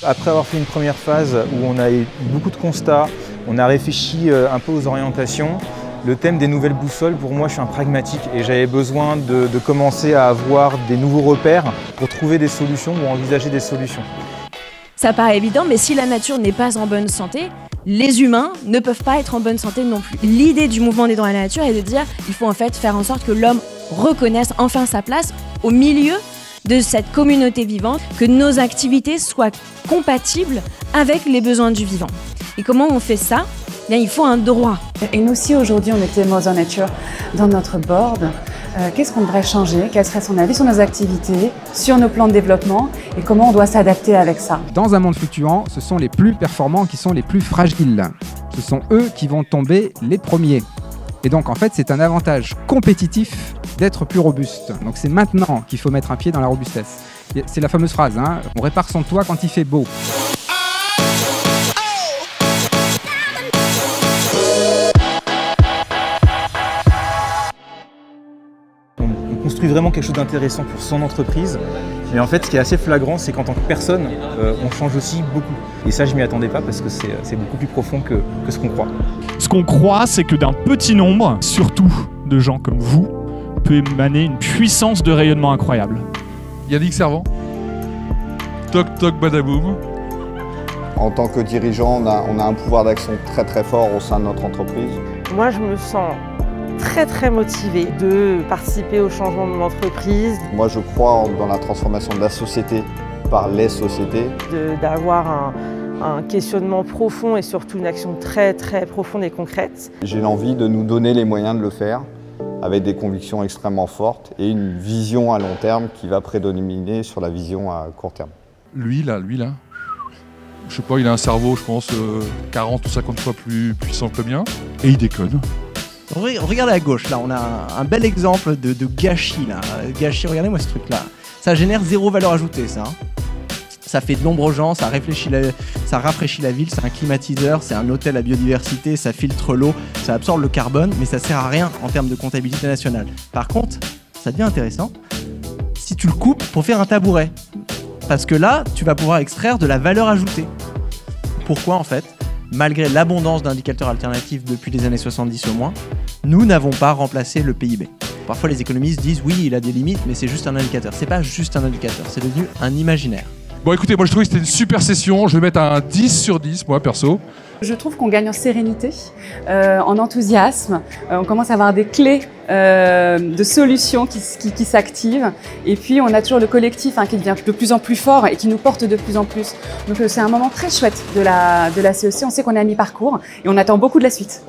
Après avoir fait une première phase où on a eu beaucoup de constats, on a réfléchi un peu aux orientations, le thème des nouvelles boussoles, pour moi, je suis un pragmatique et j'avais besoin de commencer à avoir des nouveaux repères pour trouver des solutions ou envisager des solutions. Ça paraît évident, mais si la nature n'est pas en bonne santé, les humains ne peuvent pas être en bonne santé non plus. L'idée du mouvement des droits de la nature est de dire qu'il faut en fait faire en sorte que l'homme reconnaisse enfin sa place au milieu de cette communauté vivante, que nos activités soient compatibles avec les besoins du vivant. Et comment on fait ça ? Bien, il faut un droit. Et nous aussi, aujourd'hui, on était Mother Nature dans notre board. Qu'est-ce qu'on devrait changer? Quel serait son avis sur nos activités, sur nos plans de développement et comment on doit s'adapter avec ça? Dans un monde fluctuant, ce sont les plus performants qui sont les plus fragiles. Ce sont eux qui vont tomber les premiers. Et donc, en fait, c'est un avantage compétitif d'être plus robuste. Donc, c'est maintenant qu'il faut mettre un pied dans la robustesse. C'est la fameuse phrase, hein, on répare son toit quand il fait beau. On construit vraiment quelque chose d'intéressant pour son entreprise. Mais en fait, ce qui est assez flagrant, c'est qu'en tant que personne, on change aussi beaucoup. Et ça, je ne m'y attendais pas parce que c'est beaucoup plus profond que ce qu'on croit. Ce qu'on croit, c'est que d'un petit nombre, surtout de gens comme vous, peut émaner une puissance de rayonnement incroyable. Yannick Servant. Toc toc badaboum. En tant que dirigeant, on a un pouvoir d'action très très fort au sein de notre entreprise. Moi, je me sens très motivée de participer au changement de mon entreprise. Moi, je crois dans la transformation de la société par les sociétés. D'avoir un questionnement profond et surtout une action très profonde et concrète. J'ai l'envie de nous donner les moyens de le faire avec des convictions extrêmement fortes et une vision à long terme qui va prédominer sur la vision à court terme. Lui là, je sais pas, il a un cerveau, je pense, 40 ou 50 fois plus puissant que le mien. Et il déconne. Regardez à gauche, là, on a un bel exemple de gâchis, là. Gâchis, regardez-moi ce truc-là. Ça génère zéro valeur ajoutée, ça. Ça fait de l'ombre aux gens, ça rafraîchit la ville, c'est un climatiseur, c'est un hôtel à biodiversité, ça filtre l'eau, ça absorbe le carbone, mais ça sert à rien en termes de comptabilité nationale. Par contre, ça devient intéressant si tu le coupes pour faire un tabouret. Parce que là, tu vas pouvoir extraire de la valeur ajoutée. Pourquoi en fait ? Malgré l'abondance d'indicateurs alternatifs depuis les années 70 au moins, nous n'avons pas remplacé le PIB. Parfois les économistes disent oui, il a des limites, mais c'est juste un indicateur. C'est pas juste un indicateur, c'est devenu un imaginaire. Bon écoutez, moi je trouvais que c'était une super session, je vais mettre un 10 sur 10, moi perso. Je trouve qu'on gagne en sérénité, en enthousiasme. On commence à avoir des clés de solutions qui s'activent. Et puis, on a toujours le collectif qui devient de plus en plus fort et qui nous porte de plus en plus. Donc, c'est un moment très chouette de la CEC. On sait qu'on est à mi-parcours et on attend beaucoup de la suite.